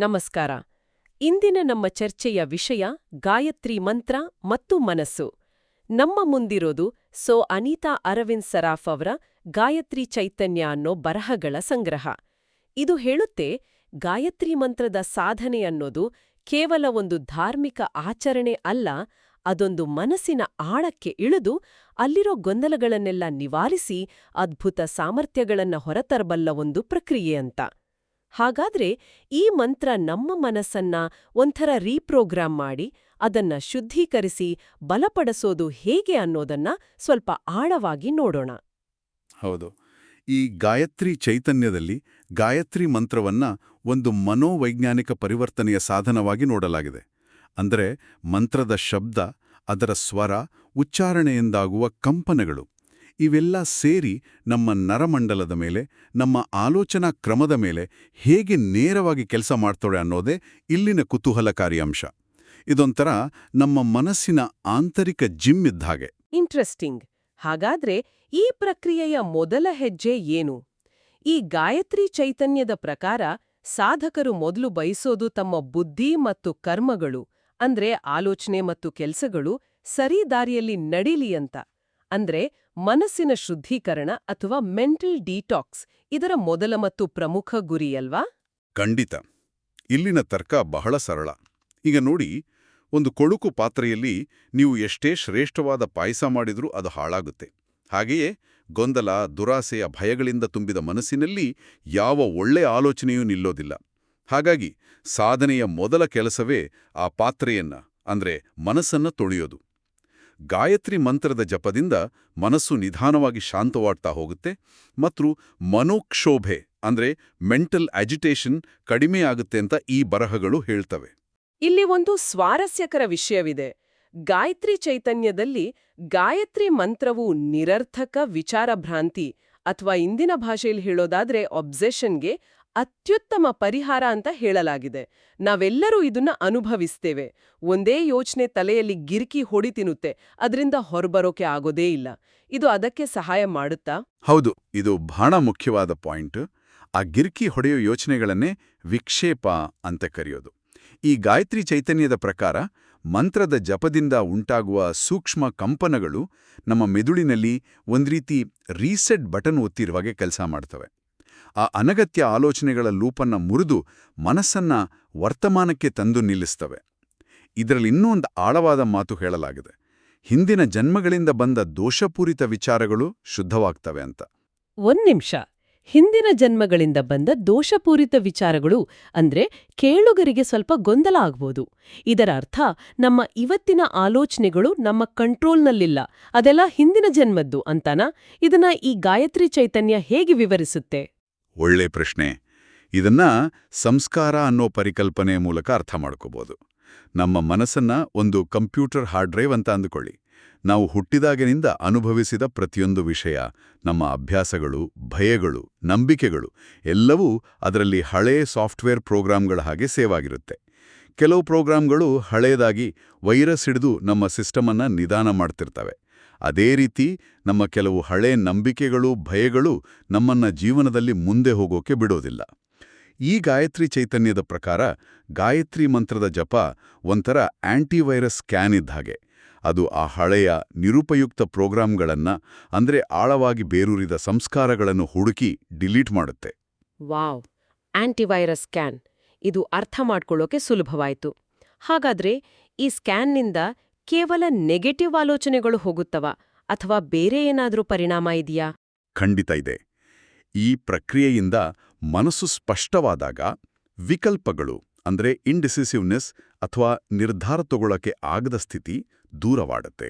ನಮಸ್ಕಾರ. ಇಂದಿನ ನಮ್ಮ ಚರ್ಚೆಯ ವಿಷಯ ಗಾಯತ್ರಿ ಮಂತ್ರ ಮತ್ತು ಮನಸ್ಸು. ನಮ್ಮ ಮುಂದಿರೋದು ಅನೀತಾ ಅರವಿಂದ್ ಸರಾಫ್ ಅವರ ಗಾಯತ್ರಿ ಚೈತನ್ಯ ಅನ್ನೋ ಬರಹಗಳ ಸಂಗ್ರಹ. ಇದು ಹೇಳುತ್ತೆ, ಗಾಯತ್ರಿ ಮಂತ್ರದ ಸಾಧನೆ ಅನ್ನೋದು ಕೇವಲ ಒಂದು ಧಾರ್ಮಿಕ ಆಚರಣೆ ಅಲ್ಲ, ಅದೊಂದು ಮನಸ್ಸಿನ ಆಳಕ್ಕೆ ಇಳಿದು ಅಲ್ಲಿರೋ ಗೊಂದಲಗಳನ್ನೆಲ್ಲ ನಿವಾರಿಸಿ ಅದ್ಭುತ ಸಾಮರ್ಥ್ಯಗಳನ್ನ ಹೊರತರಬಲ್ಲ ಒಂದು ಪ್ರಕ್ರಿಯೆ ಅಂತ. ಹಾಗಾದ್ರೆ ಈ ಮಂತ್ರ ನಮ್ಮ ಮನಸ್ಸನ್ನ ಒಂಥರ ರೀಪ್ರೋಗ್ರಾಮ್ ಮಾಡಿ ಅದನ್ನ ಶುದ್ಧೀಕರಿಸಿ ಬಲಪಡಿಸೋದು ಹೇಗೆ ಅನ್ನೋದನ್ನ ಸ್ವಲ್ಪ ಆಳವಾಗಿ ನೋಡೋಣ. ಹೌದು. ಈ ಗಾಯತ್ರಿ ಚೈತನ್ಯದಲ್ಲಿ ಗಾಯತ್ರಿ ಮಂತ್ರವನ್ನ ಒಂದು ಮನೋವೈಜ್ಞಾನಿಕ ಪರಿವರ್ತನೆಯ ಸಾಧನವಾಗಿ ನೋಡಲಾಗಿದೆ. ಅಂದರೆ ಮಂತ್ರದ ಶಬ್ದ, ಅದರ ಸ್ವರ, ಉಚ್ಚಾರಣೆಯಿಂದಾಗುವ ಕಂಪನಗಳು ಇವೆಲ್ಲ ಸೇರಿ ನಮ್ಮ ನರಮಂಡಲದ ಮೇಲೆ, ನಮ್ಮ ಆಲೋಚನಾ ಕ್ರಮದ ಮೇಲೆ ಹೇಗೆ ನೇರವಾಗಿ ಕೆಲಸ ಮಾಡ್ತೋಳೆ ಅನ್ನೋದೇ ಇಲ್ಲಿನ ಕುತೂಹಲಕಾರಿ ಅಂಶ. ಇದೊಂಥರ ನಮ್ಮ ಮನಸ್ಸಿನ ಆಂತರಿಕ ಜಿಮ್ ಇದ್ದ ಹಾಗೆ. ಇಂಟ್ರೆಸ್ಟಿಂಗ್. ಹಾಗಾದ್ರೆ ಈ ಪ್ರಕ್ರಿಯೆಯ ಮೊದಲ ಹೆಜ್ಜೆ ಏನು? ಈ ಗಾಯತ್ರಿ ಚೈತನ್ಯದ ಪ್ರಕಾರ ಸಾಧಕರು ಮೊದಲು ಬಯಸೋದು ತಮ್ಮ ಬುದ್ಧಿ ಮತ್ತು ಕರ್ಮಗಳು, ಅಂದ್ರೆ ಆಲೋಚನೆ ಮತ್ತು ಕೆಲ್ಸಗಳು ಸರಿ ದಾರಿಯಲ್ಲಿ ನಡೀಲಿ ಅಂತ. ಅಂದ್ರೆ ಮನಸ್ಸಿನ ಶುದ್ಧೀಕರಣ ಅಥವಾ ಮೆಂಟಲ್ ಡಿಟಾಕ್ಸ್ ಇದರ ಮೊದಲ ಮತ್ತು ಪ್ರಮುಖ ಗುರಿಯಲ್ವಾ? ಖಂಡಿತ. ಇಲ್ಲಿನ ತರ್ಕ ಬಹಳ ಸರಳ. ಈಗ ನೋಡಿ, ಒಂದು ಕೊಳುಕು ಪಾತ್ರೆಯಲ್ಲಿ ನೀವು ಎಷ್ಟೇ ಶ್ರೇಷ್ಠವಾದ ಪಾಯಸ ಮಾಡಿದ್ರೂ ಅದು ಹಾಳಾಗುತ್ತೆ. ಹಾಗೆಯೇ ಗೊಂದಲ, ದುರಾಸೆಯ ಭಯಗಳಿಂದ ತುಂಬಿದ ಮನಸ್ಸಿನಲ್ಲಿ ಯಾವ ಒಳ್ಳೆ ಆಲೋಚನೆಯೂ ನಿಲ್ಲೋದಿಲ್ಲ. ಹಾಗಾಗಿ ಸಾಧನೆಯ ಮೊದಲ ಕೆಲಸವೇ ಆ ಪಾತ್ರೆಯನ್ನ, ಅಂದ್ರೆ ಮನಸ್ಸನ್ನ ತೊಳೆಯೋದು. ಗಾಯತ್ರಿ ಮಂತ್ರದ ಜಪದಿಂದ ಮನಸ್ಸು ನಿಧಾನವಾಗಿ ಶಾಂತವಾಗ್ತಾ ಹೋಗುತ್ತೆ ಮತ್ತು ಮನೋಕ್ಷೋಭೆ ಅಂದ್ರೆ ಮೆಂಟಲ್ ಅಜಿಟೇಷನ್ ಕಡಿಮೆಯಾಗುತ್ತೆ ಅಂತ ಈ ಬರಹಗಳು ಹೇಳ್ತವೆ. ಇಲ್ಲಿ ಒಂದು ಸ್ವಾರಸ್ಯಕರ ವಿಷಯವಿದೆ. ಗಾಯತ್ರಿ ಚೈತನ್ಯದಲ್ಲಿ ಗಾಯತ್ರಿ ಮಂತ್ರವು ನಿರರ್ಥಕ ವಿಚಾರಭ್ರಾಂತಿ ಅಥವಾ ಇಂದಿನ ಭಾಷೆಯಲ್ಲಿ ಹೇಳೋದಾದ್ರೆ ಒಬ್ಸೆಷನ್ಗೆ ಅತ್ಯುತ್ತಮ ಪರಿಹಾರ ಅಂತ ಹೇಳಲಾಗಿದೆ. ನಾವೆಲ್ಲರೂ ಇದನ್ನ ಅನುಭವಿಸ್ತೇವೆ. ಒಂದೇ ಯೋಚನೆ ತಲೆಯಲ್ಲಿ ಗಿರ್ಕಿ ಹೊಡಿ ತಿನ್ನುತ್ತೆ, ಅದರಿಂದ ಹೊರಬರೋಕೆ ಆಗೋದೇ ಇಲ್ಲ. ಇದು ಅದಕ್ಕೆ ಸಹಾಯ ಮಾಡುತ್ತಾ? ಹೌದು, ಇದು ಬಹಳ ಮುಖ್ಯವಾದ ಪಾಯಿಂಟ್. ಆ ಗಿರ್ಕಿ ಹೊಡೆಯೋ ಯೋಚನೆಗಳನ್ನೇ ವಿಕ್ಷೇಪ ಅಂತ ಕರೆಯೋದು. ಈ ಗಾಯತ್ರಿ ಚೈತನ್ಯದ ಪ್ರಕಾರ ಮಂತ್ರದ ಜಪದಿಂದ ಉಂಟಾಗುವ ಸೂಕ್ಷ್ಮ ಕಂಪನಗಳು ನಮ್ಮ ಮೆದುಳಿನಲ್ಲಿ ಒಂದ್ರೀತಿ ರೀಸೆಟ್ ಬಟನ್ ಒತ್ತಿರುವಾಗೆ ಕೆಲಸ ಮಾಡ್ತವೆ. ಆ ಅನಗತ್ಯ ಆಲೋಚನೆಗಳ ಲೂಪನ್ನ ಮುರಿದು ಮನಸ್ಸನ್ನ ವರ್ತಮಾನಕ್ಕೆ ತಂದು ನಿಲ್ಲಿಸ್ತವೆ. ಇದರಲ್ಲಿ ಇನ್ನೂ ಒಂದು ಆಳವಾದ ಮಾತು ಹೇಳಲಾಗಿದೆ. ಹಿಂದಿನ ಜನ್ಮಗಳಿಂದ ಬಂದ ದೋಷಪೂರಿತ ವಿಚಾರಗಳು ಶುದ್ಧವಾಗ್ತವೆ ಅಂತ. ಒಂದ್ ನಿಮಿಷ. ಹಿಂದಿನ ಜನ್ಮಗಳಿಂದ ಬಂದ ದೋಷಪೂರಿತ ವಿಚಾರಗಳು ಅಂದ್ರೆ ಕೇಳುಗರಿಗೆ ಸ್ವಲ್ಪ ಗೊಂದಲ ಆಗ್ಬೋದು. ಇದರ ಅರ್ಥ ನಮ್ಮ ಇವತ್ತಿನ ಆಲೋಚನೆಗಳು ನಮ್ಮ ಕಂಟ್ರೋಲ್ನಲ್ಲಿಲ್ಲ, ಅದೆಲ್ಲ ಹಿಂದಿನ ಜನ್ಮದ್ದು ಅಂತಾನಾ? ಇದನ್ನ ಈ ಗಾಯತ್ರಿ ಚೈತನ್ಯ ಹೇಗೆ ವಿವರಿಸುತ್ತೆ? ಒಳ್ಳೆ ಪ್ರಶ್ನೆ. ಇದನ್ನ ಸಂಸ್ಕಾರ ಅನ್ನೋ ಪರಿಕಲ್ಪನೆಯ ಮೂಲಕ ಅರ್ಥ ಮಾಡ್ಕೋಬಹುದು. ನಮ್ಮ ಮನಸ್ಸನ್ನ ಒಂದು ಕಂಪ್ಯೂಟರ್ ಹಾರ್ಡ್ ಡ್ರೈವ್ ಅಂತ ಅಂದುಕೊಳ್ಳಿ. ನಾವು ಹುಟ್ಟಿದಾಗಿನಿಂದ ಅನುಭವಿಸಿದ ಪ್ರತಿಯೊಂದು ವಿಷಯ, ನಮ್ಮ ಅಭ್ಯಾಸಗಳು, ಭಯಗಳು, ನಂಬಿಕೆಗಳು ಎಲ್ಲವೂ ಅದರಲ್ಲಿ ಹಳೆಯ ಸಾಫ್ಟ್ವೇರ್ ಪ್ರೋಗ್ರಾಂಗಳ ಹಾಗೆ ಸೇವ್ ಆಗಿರುತ್ತೆ. ಕೆಲವು ಪ್ರೋಗ್ರಾಂಗಳು ಹಳೇದಾಗಿ ವೈರಸ್ ಹಿಡಿದು ನಮ್ಮ ಸಿಸ್ಟಮನ್ನ ನಿಧಾನ ಮಾಡ್ತಿರ್ತವೆ. ಅದೇ ರೀತಿ ನಮ್ಮ ಕೆಲವು ಹಳೆ ನಂಬಿಕೆಗಳು, ಭಯಗಳು ನಮ್ಮನ್ನ ಜೀವನದಲ್ಲಿ ಮುಂದೆ ಹೋಗೋಕೆ ಬಿಡೋದಿಲ್ಲ. ಈ ಗಾಯತ್ರಿ ಚೈತನ್ಯದ ಪ್ರಕಾರ ಗಾಯತ್ರಿ ಮಂತ್ರದ ಜಪ ಒಂಥರ ಆಂಟಿವೈರಸ್ ಸ್ಕ್ಯಾನ್ ಇದ್ದ ಹಾಗೆ. ಅದು ಆ ಹಳೆಯ ನಿರುಪಯುಕ್ತ ಪ್ರೋಗ್ರಾಂಗಳನ್ನ, ಅಂದ್ರೆ ಆಳವಾಗಿ ಬೇರೂರಿದ ಸಂಸ್ಕಾರಗಳನ್ನು ಹುಡುಕಿ ಡಿಲೀಟ್ ಮಾಡುತ್ತೆ. Wow, antivirus scan. ಇದು ಅರ್ಥ ಮಾಡ್ಕೊಳ್ಳೋಕೆ ಸುಲಭವಾಯ್ತು. ಹಾಗಾದ್ರೆ ಈ ಸ್ಕ್ಯಾನ್ನಿಂದ ಕೇವಲ ನೆಗೆಟಿವ್ ಆಲೋಚನೆಗಳು ಹೋಗುತ್ತವ ಅಥವಾ ಬೇರೆ ಏನಾದ್ರೂ ಪರಿಣಾಮ ಇದೆಯಾ? ಖಂಡಿತ ಇದೆ. ಈ ಪ್ರಕ್ರಿಯೆಯಿಂದ ಮನಸ್ಸು ಸ್ಪಷ್ಟವಾದಾಗ ವಿಕಲ್ಪಗಳು, ಅಂದ್ರೆ ಇಂಡಿಸಿಸಿವ್ನೆಸ್ ಅಥವಾ ನಿರ್ಧಾರ ತಗೊಳ್ಳೋಕೆ ಆಗದ ಸ್ಥಿತಿ ದೂರವಾಡುತ್ತೆ.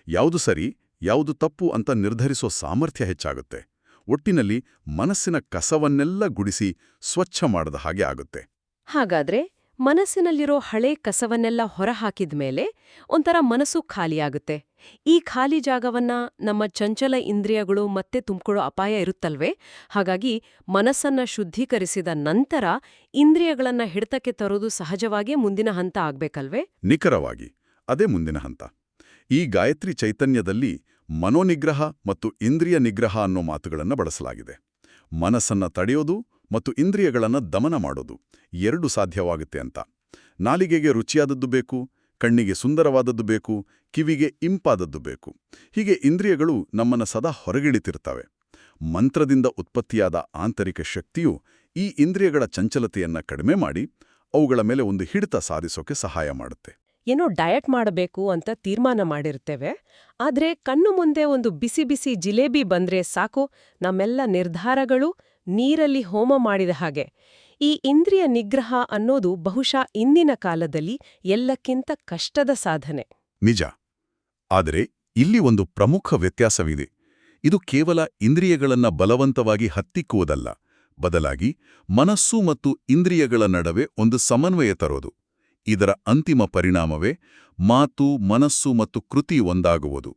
ಯಾವುದು ಸರಿ, ಯಾವುದು ತಪ್ಪು ಅಂತ ನಿರ್ಧರಿಸೋ ಸಾಮರ್ಥ್ಯ ಹೆಚ್ಚಾಗುತ್ತೆ. ಒಟ್ಟಿನಲ್ಲಿ ಮನಸ್ಸಿನ ಕಸವನ್ನೆಲ್ಲ ಗುಡಿಸಿ ಸ್ವಚ್ಛ ಮಾಡದ ಹಾಗೆ ಆಗುತ್ತೆ. ಹಾಗಾದ್ರೆ ಮನಸ್ಸಿನಲ್ಲಿರೋ ಹಳೆ ಕಸವನ್ನೆಲ್ಲ ಹೊರಹಾಕಿದ್ಮೇಲೆ ಒಂಥರ ಮನಸ್ಸು ಖಾಲಿಯಾಗುತ್ತೆ. ಈ ಖಾಲಿ ಜಾಗವನ್ನ ನಮ್ಮ ಚಂಚಲ ಇಂದ್ರಿಯಗಳು ಮತ್ತೆ ತುಂಬಿಕೊಳ್ಳೋ ಅಪಾಯ ಇರುತ್ತಲ್ವೇ? ಹಾಗಾಗಿ ಮನಸ್ಸನ್ನ ಶುದ್ಧೀಕರಿಸಿದ ನಂತರ ಇಂದ್ರಿಯಗಳನ್ನ ಹಿಡಿತಕ್ಕೆ ತರೋದು ಸಹಜವಾಗಿ ಮುಂದಿನ ಹಂತ ಆಗ್ಬೇಕಲ್ವೇ? ನಿಖರವಾಗಿ ಅದೇ ಮುಂದಿನ ಹಂತ. ಈ ಗಾಯತ್ರಿ ಚೈತನ್ಯದಲ್ಲಿ ಮನೋನಿಗ್ರಹ ಮತ್ತು ಇಂದ್ರಿಯ ನಿಗ್ರಹ ಅನ್ನೋ ಮಾತುಗಳನ್ನು ಬಳಸಲಾಗಿದೆ. ಮನಸ್ಸನ್ನ ತಡೆಯೋದು ಮತ್ತು ಇಂದ್ರಿಯಗಳನ್ನು ದಮನ ಮಾಡೋದು ಎರಡು ಸಾಧ್ಯವಾಗುತ್ತೆ ಅಂತ. ನಾಲಿಗೆಗೆ ರುಚಿಯಾದದ್ದು ಬೇಕು, ಕಣ್ಣಿಗೆ ಸುಂದರವಾದದ್ದು ಬೇಕು, ಕಿವಿಗೆ ಇಂಪಾದದ್ದು ಬೇಕು. ಹೀಗೆ ಇಂದ್ರಿಯಗಳು ನಮ್ಮನ್ನು ಸದಾ ಹೊರಗಿಳಿತಿರ್ತವೆ. ಮಂತ್ರದಿಂದ ಉತ್ಪತ್ತಿಯಾದ ಆಂತರಿಕ ಶಕ್ತಿಯು ಈ ಇಂದ್ರಿಯಗಳ ಚಂಚಲತೆಯನ್ನು ಕಡಿಮೆ ಮಾಡಿ ಅವುಗಳ ಮೇಲೆ ಒಂದು ಹಿಡಿತ ಸಾಧಿಸೋಕೆ ಸಹಾಯ ಮಾಡುತ್ತೆ. ಏನೋ ಡಯಟ್ ಮಾಡಬೇಕು ಅಂತ ತೀರ್ಮಾನ ಮಾಡಿರ್ತೇವೆ, ಆದ್ರೆ ಕಣ್ಣು ಮುಂದೆ ಒಂದು ಬಿಸಿ ಬಿಸಿ ಜಿಲೇಬಿ ಬಂದ್ರೆ ಸಾಕು, ನಮ್ಮೆಲ್ಲ ನಿರ್ಧಾರಗಳು ನೀರಲ್ಲಿ ಹೋಮ ಮಾಡಿದ ಹಾಗೆ. ಈ ಇಂದ್ರಿಯ ನಿಗ್ರಹ ಅನ್ನೋದು ಬಹುಶಃ ಇಂದಿನ ಕಾಲದಲ್ಲಿ ಎಲ್ಲಕ್ಕಿಂತ ಕಷ್ಟದ ಸಾಧನೆ. ನಿಜ. ಆದರೆ ಇಲ್ಲಿ ಒಂದು ಪ್ರಮುಖ ವ್ಯತ್ಯಾಸವಿದೆ. ಇದು ಕೇವಲ ಇಂದ್ರಿಯಗಳನ್ನ ಬಲವಂತವಾಗಿ ಹತ್ತಿಕ್ಕುವುದಲ್ಲ, ಬದಲಾಗಿ ಮನಸ್ಸು ಮತ್ತು ಇಂದ್ರಿಯಗಳ ನಡುವೆ ಒಂದು ಸಮನ್ವಯ ತರೋದು. ಇದರ ಅಂತಿಮ ಪರಿಣಾಮವೇ ಮಾತು, ಮನಸ್ಸು ಮತ್ತು ಕೃತಿ ಒಂದಾಗುವುದು.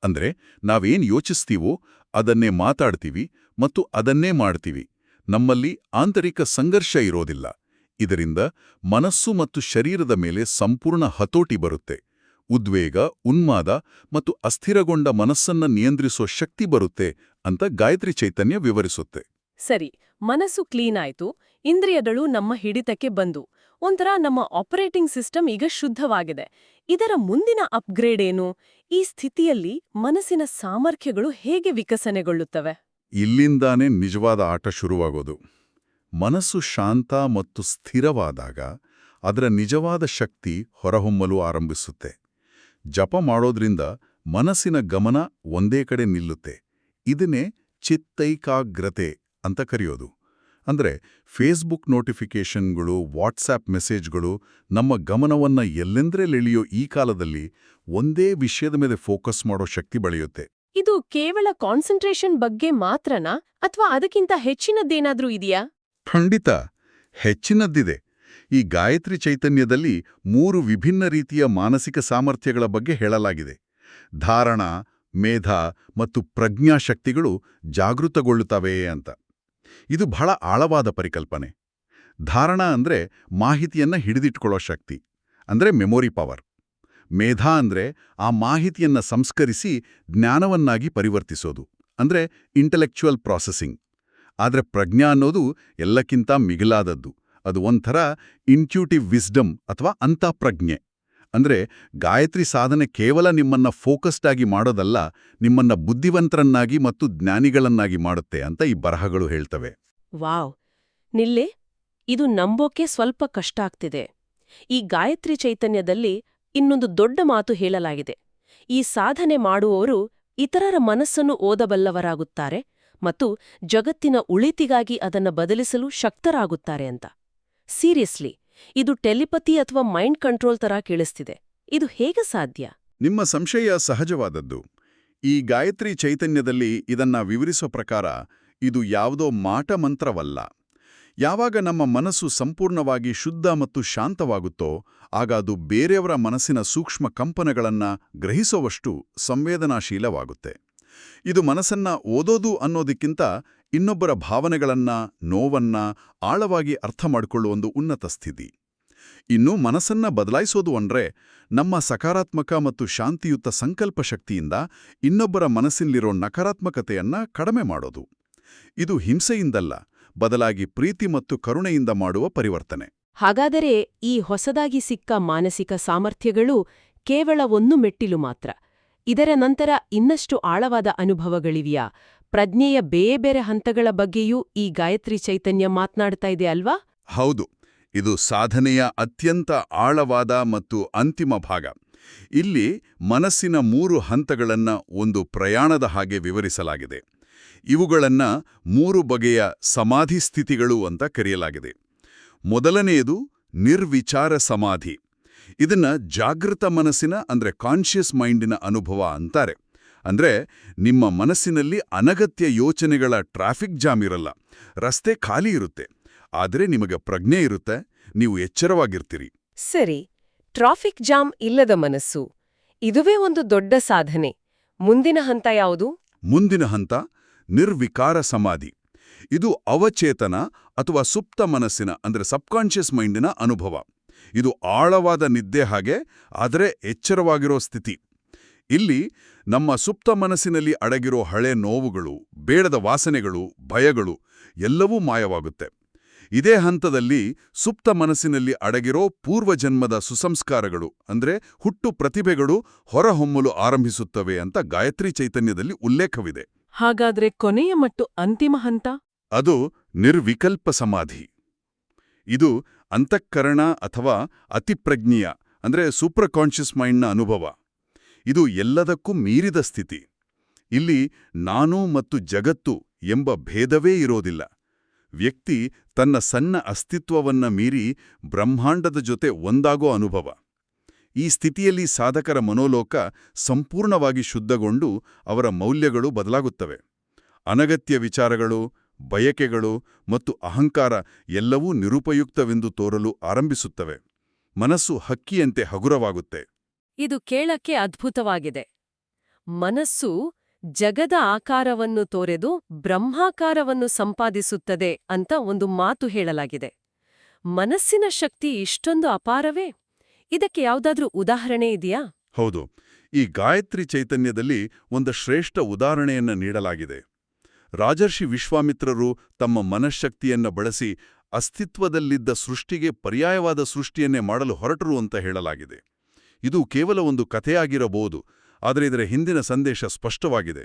ಅಂದ್ರೆ ನಾವೇನ್ ಯೋಚಿಸ್ತೀವೋ ಅದನ್ನೇ ಮಾತಾಡ್ತೀವಿ ಮತ್ತು ಅದನ್ನೇ ಮಾಡ್ತೀವಿ. ನಮ್ಮಲ್ಲಿ ಆಂತರಿಕ ಸಂಘರ್ಷ ಇರೋದಿಲ್ಲ. ಇದರಿಂದ ಮನಸ್ಸು ಮತ್ತು ಶರೀರದ ಮೇಲೆ ಸಂಪೂರ್ಣ ಹತೋಟಿ ಬರುತ್ತೆ. ಉದ್ವೇಗ, ಉನ್ಮಾದ ಮತ್ತು ಅಸ್ಥಿರಗೊಂಡ ಮನಸ್ಸನ್ನ ನಿಯಂತ್ರಿಸೋ ಶಕ್ತಿ ಬರುತ್ತೆ ಅಂತ ಗಾಯತ್ರಿ ಚೈತನ್ಯ ವಿವರಿಸುತ್ತೆ. ಸರಿ, ಮನಸ್ಸು ಕ್ಲೀನ್ ಆಯ್ತು, ಇಂದ್ರಿಯಗಳು ನಮ್ಮ ಹಿಡಿತಕ್ಕೆ ಬಂದು, ಒಂಥರ ನಮ್ಮ ಆಪರೇಟಿಂಗ್ ಸಿಸ್ಟಮ್ ಈಗ ಶುದ್ಧವಾಗಿದೆ. ಇದರ ಮುಂದಿನ ಅಪ್ಗ್ರೇಡ್ ಏನು? ಈ ಸ್ಥಿತಿಯಲ್ಲಿ ಮನಸ್ಸಿನ ಸಾಮರ್ಥ್ಯಗಳು ಹೇಗೆ ವಿಕಸನೆಗೊಳ್ಳುತ್ತವೆ? ಇಲ್ಲಿಂದಾನೇ ನಿಜವಾದ ಆಟ ಶುರುವಾಗೋದು. ಮನಸ್ಸು ಶಾಂತ ಮತ್ತು ಸ್ಥಿರವಾದಾಗ ಅದರ ನಿಜವಾದ ಶಕ್ತಿ ಹೊರಹೊಮ್ಮಲು ಆರಂಭಿಸುತ್ತೆ. ಜಪ ಮಾಡೋದ್ರಿಂದ ಮನಸ್ಸಿನ ಗಮನ ಒಂದೇ ಕಡೆ ನಿಲ್ಲುತ್ತೆ. ಇದನ್ನೇ ಚಿತ್ತೈಕಾಗ್ರತೆ ಅಂತ ಕರೆಯೋದು. ಅಂದ್ರೆ ಫೇಸ್ಬುಕ್ ನೋಟಿಫಿಕೇಷನ್ಗಳು, ವಾಟ್ಸ್ಆಪ್ ಮೆಸೇಜ್ಗಳು ನಮ್ಮ ಗಮನವನ್ನ ಎಲ್ಲೆಂದ್ರೆಳೆಯೋ ಈ ಕಾಲದಲ್ಲಿ ಒಂದೇ ವಿಷಯದ ಮೇಲೆ ಫೋಕಸ್ ಮಾಡೋ ಶಕ್ತಿ ಬೆಳೆಯುತ್ತೆ. ಇದು ಕೇವಲ ಕಾನ್ಸಂಟ್ರೇಷನ್ ಬಗ್ಗೆ ಮಾತ್ರನಾ, ಅಥವಾ ಅದಕ್ಕಿಂತ ಹೆಚ್ಚಿನದ್ದೇನಾದ್ರೂ ಇದೆಯಾ? ಖಂಡಿತ ಹೆಚ್ಚಿನದ್ದಿದೆ. ಈ ಗಾಯತ್ರಿ ಚೈತನ್ಯದಲ್ಲಿ 3 ವಿಭಿನ್ನ ರೀತಿಯ ಮಾನಸಿಕ ಸಾಮರ್ಥ್ಯಗಳ ಬಗ್ಗೆ ಹೇಳಲಾಗಿದೆ. ಧಾರಣ, ಮೇಧ ಮತ್ತು ಪ್ರಜ್ಞಾಶಕ್ತಿಗಳು ಜಾಗೃತಗೊಳ್ಳುತ್ತವೆ ಅಂತ. ಇದು ಬಹಳ ಆಳವಾದ ಪರಿಕಲ್ಪನೆ. ಧಾರಣ ಅಂದ್ರೆ ಮಾಹಿತಿಯನ್ನ ಹಿಡಿದಿಟ್ಕೊಳ್ಳೋ ಶಕ್ತಿ, ಅಂದ್ರೆ ಮೆಮೊರಿ ಪವರ್. ಮೇಧ ಅಂದ್ರೆ ಆ ಮಾಹಿತಿಯನ್ನ ಸಂಸ್ಕರಿಸಿ ಜ್ಞಾನವನ್ನಾಗಿ ಪರಿವರ್ತಿಸೋದು, ಅಂದ್ರೆ ಇಂಟೆಲೆಕ್ಚುಯಲ್ ಪ್ರಾಸೆಸಿಂಗ್. ಆದ್ರೆ ಪ್ರಜ್ಞಾ ಅನ್ನೋದು ಎಲ್ಲಕ್ಕಿಂತ ಮಿಗಿಲಾದದ್ದು. ಅದು ಒಂಥರ ಇಂಟ್ಯೂಟಿವ್ ವಿಸ್ಡಮ್ ಅಥವಾ ಅಂತಃಪ್ರಜ್ಞೆ. ಅಂದ್ರೆ ಗಾಯತ್ರಿ ಸಾಧನೆ ಕೇವಲ ನಿಮ್ಮನ್ನ ಫೋಕಸ್ಡ್ ಆಗಿ ಮಾಡೋದಲ್ಲ, ನಿಮ್ಮನ್ನ ಬುದ್ಧಿವಂತರನ್ನಾಗಿ ಮತ್ತು ಜ್ಞಾನಿಗಳನ್ನಾಗಿ ಮಾಡುತ್ತೆ ಅಂತ ಈ ಬರಹಗಳು ಹೇಳ್ತವೆ. ವಾವ್, ನಿಲ್ಲೆ, ಇದು ನಂಬೋಕೆ ಸ್ವಲ್ಪ ಕಷ್ಟ ಆಗ್ತಿದೆ. ಈ ಗಾಯತ್ರಿ ಚೈತನ್ಯದಲ್ಲಿ ಇನ್ನೊಂದು ದೊಡ್ಡ ಮಾತು ಹೇಳಲಾಗಿದೆ. ಈ ಸಾಧನೆ ಮಾಡುವವರು ಇತರರ ಮನಸ್ಸನ್ನು ಓದಬಲ್ಲವರಾಗುತ್ತಾರೆ ಮತ್ತು ಜಗತ್ತಿನ ಉಳಿತಿಗಾಗಿ ಅದನ್ನ ಬದಲಿಸಲು ಶಕ್ತರಾಗುತ್ತಾರೆ ಅಂತ. ಸೀರಿಯಸ್ಲಿ, ಇದು ಟೆಲಿಪತಿ ಅಥವಾ ಮೈಂಡ್ ಕಂಟ್ರೋಲ್ ತರ ಕೇಳಿಸ್ತಿದೆ. ಇದು ಹೇಗೆ ಸಾಧ್ಯ? ನಿಮ್ಮ ಸಂಶಯ ಸಹಜವಾದದ್ದು. ಈ ಗಾಯತ್ರಿ ಚೈತನ್ಯದಲ್ಲಿ ಇದನ್ನ ವಿವರಿಸೋ ಪ್ರಕಾರ ಇದು ಯಾವುದೋ ಮಾಟಮಂತ್ರವಲ್ಲ. ಯಾವಾಗ ನಮ್ಮ ಮನಸ್ಸು ಸಂಪೂರ್ಣವಾಗಿ ಶುದ್ಧ ಮತ್ತು ಶಾಂತವಾಗುತ್ತೋ ಆಗ ಅದು ಬೇರೆಯವರ ಮನಸ್ಸಿನ ಸೂಕ್ಷ್ಮ ಕಂಪನಗಳನ್ನ ಗ್ರಹಿಸೋವಷ್ಟು ಸಂವೇದನಾಶೀಲವಾಗುತ್ತೆ. ಇದು ಮನಸ್ಸನ್ನ ಓದೋದು ಅನ್ನೋದಕ್ಕಿಂತ ಇನ್ನೊಬ್ಬರ ಭಾವನೆಗಳನ್ನ, ನೋವನ್ನ ಆಳವಾಗಿ ಅರ್ಥ ಮಾಡಿಕೊಳ್ಳುವ ಒಂದು ಉನ್ನತ ಸ್ಥಿತಿ. ಇನ್ನು ಮನಸ್ಸನ್ನ ಬದಲಾಯಿಸೋದು ಅಂದ್ರೆ ನಮ್ಮ ಸಕಾರಾತ್ಮಕ ಮತ್ತು ಶಾಂತಿಯುತ ಸಂಕಲ್ಪ ಶಕ್ತಿಯಿಂದ ಇನ್ನೊಬ್ಬರ ಮನಸ್ಸಿನಲ್ಲಿರೋ ನಕಾರಾತ್ಮಕತೆಯನ್ನ ಕಡಿಮೆ ಮಾಡೋದು. ಇದು ಹಿಂಸೆಯಿಂದಲ್ಲ, ಬದಲಾಗಿ ಪ್ರೀತಿ ಮತ್ತು ಕರುಣೆಯಿಂದ ಮಾಡುವ ಪರಿವರ್ತನೆ. ಹಾಗಾದರೆ ಈ ಹೊಸದಾಗಿ ಸಿಕ್ಕ ಮಾನಸಿಕ ಸಾಮರ್ಥ್ಯಗಳು ಕೇವಲ ಒಂದು ಮೆಟ್ಟಿಲು ಮಾತ್ರ. ಇದರ ನಂತರ ಇನ್ನಷ್ಟು ಆಳವಾದ ಅನುಭವಗಳಿವೆಯಾ? ಪ್ರಜ್ಞೆಯ ಬೇರೆ ಬೇರೆ ಹಂತಗಳ ಬಗ್ಗೆಯೂ ಈ ಗಾಯತ್ರಿ ಚೈತನ್ಯ ಮಾತನಾಡ್ತಾ ಇದೆ ಅಲ್ವಾ? ಹೌದು, ಇದು ಸಾಧನೆಯ ಅತ್ಯಂತ ಆಳವಾದ ಮತ್ತು ಅಂತಿಮ ಭಾಗ. ಇಲ್ಲಿ ಮನಸ್ಸಿನ 3 ಹಂತಗಳನ್ನ ಒಂದು ಪ್ರಯಾಣದ ಹಾಗೆ ವಿವರಿಸಲಾಗಿದೆ. ಇವುಗಳನ್ನ 3 ಬಗೆಯ ಸಮಾಧಿ ಸ್ಥಿತಿಗಳು ಅಂತ ಕರೆಯಲಾಗಿದೆ. ಮೊದಲನೆಯದು ನಿರ್ವಿಚಾರ ಸಮಾಧಿ. ಇದನ್ನ ಜಾಗೃತ ಮನಸ್ಸಿನ ಅಂದ್ರೆ ಕಾನ್ಷಿಯಸ್ ಮೈಂಡಿನ ಅನುಭವ ಅಂತಾರೆ. ಅಂದ್ರೆ ನಿಮ್ಮ ಮನಸ್ಸಿನಲ್ಲಿ ಅನಗತ್ಯ ಯೋಚನೆಗಳ ಟ್ರಾಫಿಕ್ ಜಾಮ್ ಇರಲ್ಲ, ರಸ್ತೆ ಖಾಲಿ ಇರುತ್ತೆ. ಆದರೆ ನಿಮಗೆ ಪ್ರಜ್ಞೆ ಇರುತ್ತೆ, ನೀವು ಎಚ್ಚರವಾಗಿರ್ತೀರಿ. ಸರಿ, ಟ್ರಾಫಿಕ್ ಜಾಮ್ ಇಲ್ಲದ ಮನಸ್ಸು, ಇದುವೇ ಒಂದು ದೊಡ್ಡ ಸಾಧನೆ. ಮುಂದಿನ ಹಂತ ಯಾವುದು? ಮುಂದಿನ ಹಂತ ನಿರ್ವಿಕಾರ ಸಮಾಧಿ. ಇದು ಅವಚೇತನ ಅಥವಾ ಸುಪ್ತ ಮನಸ್ಸಿನ ಅಂದ್ರೆ ಸಬ್ಕಾನ್ಷಿಯಸ್ ಮೈಂಡಿನ ಅನುಭವ. ಇದು ಆಳವಾದ ನಿದ್ದೆ ಹಾಗೆ, ಆದರೆ ಎಚ್ಚರವಾಗಿರೋ ಸ್ಥಿತಿ. ಇಲ್ಲಿ ನಮ್ಮ ಸುಪ್ತ ಮನಸ್ಸಿನಲ್ಲಿ ಅಡಗಿರೋ ಹಳೆ ನೋವುಗಳು, ಬೇಡದ ವಾಸನೆಗಳು, ಭಯಗಳು ಎಲ್ಲವೂ ಮಾಯವಾಗುತ್ತೆ. ಇದೇ ಹಂತದಲ್ಲಿ ಸುಪ್ತ ಮನಸ್ಸಿನಲ್ಲಿ ಅಡಗಿರೋ ಪೂರ್ವಜನ್ಮದ ಸುಸಂಸ್ಕಾರಗಳು ಅಂದ್ರೆ ಹುಟ್ಟು ಪ್ರತಿಭೆಗಳು ಹೊರಹೊಮ್ಮಲು ಆರಂಭಿಸುತ್ತವೆ ಅಂತ ಗಾಯತ್ರಿ ಚೈತನ್ಯದಲ್ಲಿ ಉಲ್ಲೇಖವಿದೆ. ಹಾಗಾದ್ರೆ ಕೊನೆಯ ಮತ್ತು ಅಂತಿಮ ಹಂತ? ಅದು ನಿರ್ವಿಕಲ್ಪ ಸಮಾಧಿ. ಇದು ಅಂತಃಕರಣ ಅಥವಾ ಅತಿಪ್ರಜ್ಞೀಯ ಅಂದ್ರೆ ಸೂಪ್ರಕಾನ್ಷಿಯಸ್ ಮೈಂಡ್ನ ಅನುಭವ. ಇದು ಎಲ್ಲದಕ್ಕೂ ಮೀರಿದ ಸ್ಥಿತಿ. ಇಲ್ಲಿ ನಾನು ಮತ್ತು ಜಗತ್ತು ಎಂಬ ಭೇದವೇ ಇರೋದಿಲ್ಲ. ವ್ಯಕ್ತಿ ತನ್ನ ಸಣ್ಣ ಅಸ್ತಿತ್ವವನ್ನ ಮೀರಿ ಬ್ರಹ್ಮಾಂಡದ ಜೊತೆ ಒಂದಾಗೋ ಅನುಭವ. ಈ ಸ್ಥಿತಿಯಲ್ಲಿ ಸಾಧಕರ ಮನೋಲೋಕ ಸಂಪೂರ್ಣವಾಗಿ ಶುದ್ಧಗೊಂಡು ಅವರ ಮೌಲ್ಯಗಳು ಬದಲಾಗುತ್ತವೆ. ಅನಗತ್ಯ ವಿಚಾರಗಳು, ಬಯಕೆಗಳು ಮತ್ತು ಅಹಂಕಾರ ಎಲ್ಲವೂ ನಿರುಪಯುಕ್ತವೆಂದು ತೋರಲು ಆರಂಭಿಸುತ್ತವೆ. ಮನಸ್ಸು ಹಕ್ಕಿಯಂತೆ ಹಗುರವಾಗುತ್ತೆ. ಇದು ಕೇಳಕ್ಕೆ ಅದ್ಭುತವಾಗಿದೆ. ಮನಸ್ಸು ಜಗದ ಆಕಾರವನ್ನು ತೊರೆದು ಬ್ರಹ್ಮಾಕಾರವನ್ನು ಸಂಪಾದಿಸುತ್ತದೆ ಅಂತ ಒಂದು ಮಾತು ಹೇಳಲಾಗಿದೆ. ಮನಸ್ಸಿನ ಶಕ್ತಿ ಇಷ್ಟೊಂದು ಅಪಾರವೇ? ಇದಕ್ಕೆ ಯಾವುದಾದ್ರೂ ಉದಾಹರಣೆ ಇದೆಯಾ? ಹೌದು. ಈ ಗಾಯತ್ರಿ ಚೈತನ್ಯದಲ್ಲಿ ಒಂದು ಶ್ರೇಷ್ಠ ಉದಾಹರಣೆಯನ್ನ ನೀಡಲಾಗಿದೆ. ರಾಜರ್ಷಿ ವಿಶ್ವಾಮಿತ್ರರು ತಮ್ಮ ಮನಃಶಕ್ತಿಯನ್ನ ಬಳಸಿ ಅಸ್ತಿತ್ವದಲ್ಲಿದ್ದ ಸೃಷ್ಟಿಗೆ ಪರ್ಯಾಯವಾದ ಸೃಷ್ಟಿಯನ್ನೇ ಮಾಡಲು ಹೊರಟರು ಅಂತ ಹೇಳಲಾಗಿದೆ. ಇದು ಕೇವಲ ಒಂದು ಕಥೆಯಾಗಿರಬಹುದು, ಆದರೆ ಇದರ ಹಿಂದಿನ ಸಂದೇಶ ಸ್ಪಷ್ಟವಾಗಿದೆ.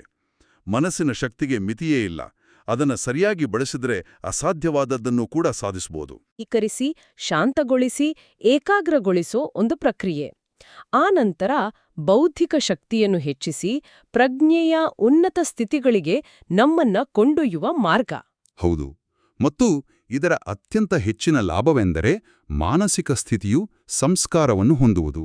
ಮನಸ್ಸಿನ ಶಕ್ತಿಗೆ ಮಿತಿಯೇ ಇಲ್ಲ. ಅದನ್ನು ಸರಿಯಾಗಿ ಬಳಸಿದರೆ ಅಸಾಧ್ಯವಾದದ್ದನ್ನು ಕೂಡ ಸಾಧಿಸಬಹುದು. ಏಕೀಕರಿಸಿ, ಶಾಂತಗೊಳಿಸಿ, ಏಕಾಗ್ರಗೊಳಿಸೋ ಒಂದು ಪ್ರಕ್ರಿಯೆ. ಆ ನಂತರ ಬೌದ್ಧಿಕ ಶಕ್ತಿಯನ್ನು ಹೆಚ್ಚಿಸಿ ಪ್ರಜ್ಞೆಯ ಉನ್ನತ ಸ್ಥಿತಿಗಳಿಗೆ ನಮ್ಮನ್ನ ಕೊಂಡೊಯ್ಯುವ ಮಾರ್ಗ. ಹೌದು. ಮತ್ತು ಇದರ ಅತ್ಯಂತ ಹೆಚ್ಚಿನ ಲಾಭವೆಂದರೆ ಮಾನಸಿಕ ಸ್ಥಿತಿಯು ಸಂಸ್ಕಾರವನ್ನು ಹೊಂದುವುದು.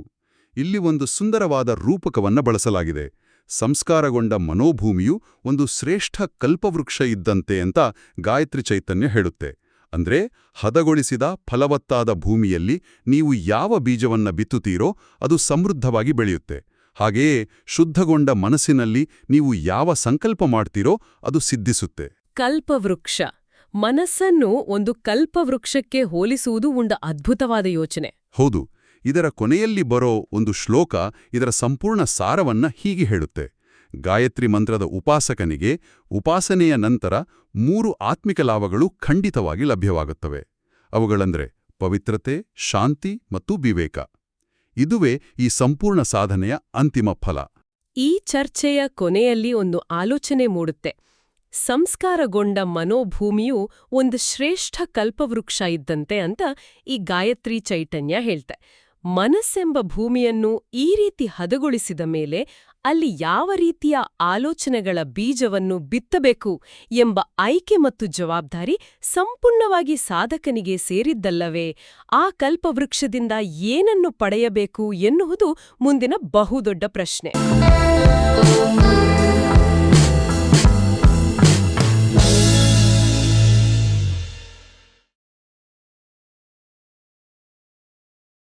ಇಲ್ಲಿ ಒಂದು ಸುಂದರವಾದ ರೂಪಕವನ್ನ ಬಳಸಲಾಗಿದೆ. ಸಂಸ್ಕಾರಗೊಂಡ ಮನೋಭೂಮಿಯು ಒಂದು ಶ್ರೇಷ್ಠ ಕಲ್ಪವೃಕ್ಷ ಇದ್ದಂತೆ ಅಂತ ಗಾಯತ್ರಿ ಚೈತನ್ಯ ಹೇಳುತ್ತೆ. ಅಂದ್ರೆ ಹದಗೊಳಿಸಿದ ಫಲವತ್ತಾದ ಭೂಮಿಯಲ್ಲಿ ನೀವು ಯಾವ ಬೀಜವನ್ನ ಬಿತ್ತುತ್ತೀರೋ ಅದು ಸಮೃದ್ಧವಾಗಿ ಬೆಳೆಯುತ್ತೆ. ಹಾಗೆಯೇ ಶುದ್ಧಗೊಂಡ ಮನಸ್ಸಿನಲ್ಲಿ ನೀವು ಯಾವ ಸಂಕಲ್ಪ ಮಾಡ್ತೀರೋ ಅದು ಸಿದ್ಧಿಸುತ್ತೆ. ಕಲ್ಪವೃಕ್ಷ. ಮನಸ್ಸನ್ನು ಒಂದು ಕಲ್ಪವೃಕ್ಷಕ್ಕೆ ಹೋಲಿಸುವುದು ಒಂದು ಅದ್ಭುತವಾದ ಯೋಚನೆ. ಹೌದು. ಇದರ ಕೊನೆಯಲ್ಲಿ ಬರೋ ಒಂದು ಶ್ಲೋಕ ಇದರ ಸಂಪೂರ್ಣ ಸಾರವನ್ನ ಹೀಗೆ ಹೇಳುತ್ತೆ. ಗಾಯತ್ರಿ ಮಂತ್ರದ ಉಪಾಸಕನಿಗೆ ಉಪಾಸನೆಯ ನಂತರ 3 ಆತ್ಮಿಕ ಲಾಭಗಳು ಖಂಡಿತವಾಗಿ ಲಭ್ಯವಾಗುತ್ತವೆ. ಅವುಗಳಂದ್ರೆ ಪವಿತ್ರತೆ, ಶಾಂತಿ ಮತ್ತು ವಿವೇಕ. ಇದುವೇ ಈ ಸಂಪೂರ್ಣ ಸಾಧನೆಯ ಅಂತಿಮ ಫಲ. ಈ ಚರ್ಚೆಯ ಕೊನೆಯಲ್ಲಿ ಒಂದು ಆಲೋಚನೆ ಮೂಡುತ್ತೆ. ಸಂಸ್ಕಾರಗೊಂಡ ಮನೋಭೂಮಿಯು ಒಂದು ಶ್ರೇಷ್ಠ ಕಲ್ಪವೃಕ್ಷ ಇದ್ದಂತೆ ಅಂತ ಈ ಗಾಯತ್ರಿ ಚೈತನ್ಯ ಹೇಳ್ತೆ. ಮನಸ್ಸೆಂಬ ಭೂಮಿಯನ್ನು ಈ ರೀತಿ ಹದಗೊಳಿಸಿದ ಮೇಲೆ ಅಲ್ಲಿ ಯಾವ ರೀತಿಯ ಆಲೋಚನೆಗಳ ಬೀಜವನ್ನು ಬಿತ್ತಬೇಕು ಎಂಬ ಆಯ್ಕೆ ಮತ್ತು ಜವಾಬ್ದಾರಿ ಸಂಪೂರ್ಣವಾಗಿ ಸಾಧಕನಿಗೆ ಸೇರಿದ್ದಲ್ಲವೇ? ಆ ಕಲ್ಪವೃಕ್ಷದಿಂದ ಏನನ್ನು ಪಡೆಯಬೇಕು ಎನ್ನುವುದು ಮುಂದಿನ ಬಹುದೊಡ್ಡ ಪ್ರಶ್ನೆ.